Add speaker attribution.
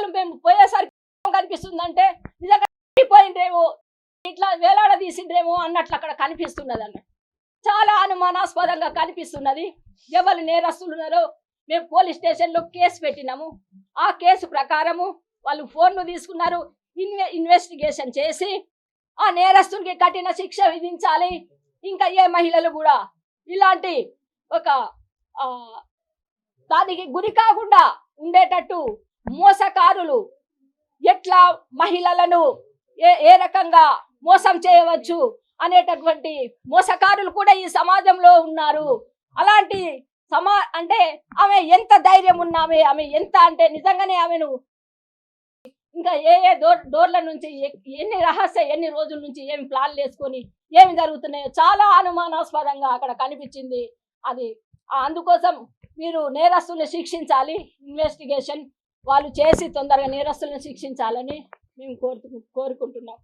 Speaker 1: అసలు మేము పోయేసరికి కనిపిస్తుందంటే నిజంగా పోయిండ్రేమో, ఇట్లా వేలాడ తీసిండ్రేమో అన్నట్లు అక్కడ కనిపిస్తున్నది అన్న. చాలా అనుమానాస్పదంగా కనిపిస్తున్నది. ఎవరు నేరస్తులు ఉన్నారో మేము పోలీస్ స్టేషన్లో కేసు పెట్టినాము. ఆ కేసు ప్రకారము వాళ్ళు ఫోన్లు తీసుకున్నారు. ఇన్వెస్టిగేషన్ చేసి ఆ నేరస్తునికి కఠిన శిక్ష విధించాలి. ఇంకా ఏ మహిళలు కూడా ఇలాంటి ఒక దానికి గురి కాకుండా ఉండేటట్టు మోసకారులు ఎట్లా మహిళలను ఏ రకంగా మోసం చేయవచ్చు అనేటటువంటి మోసకారులు కూడా ఈ సమాజంలో ఉన్నారు. అలాంటి అంటే ఆమె ఎంత ధైర్యం ఉన్నామే, ఆమె ఎంత అంటే నిజంగానే ఆమెను ఇంకా ఏ డోర్ల నుంచి ఎన్ని రోజుల నుంచి ఏమి ప్లాన్లు వేసుకొని ఏమి జరుగుతున్నాయో చాలా అనుమానాస్పదంగా అక్కడ కనిపించింది. అది అందుకోసం మీరు నేరస్తుల్ని శిక్షించాలి. ఇన్వెస్టిగేషన్ వాళ్ళు చేసి తొందరగా నేరస్తుల్ని శిక్షించాలని మేము కోరుకుంటున్నాం.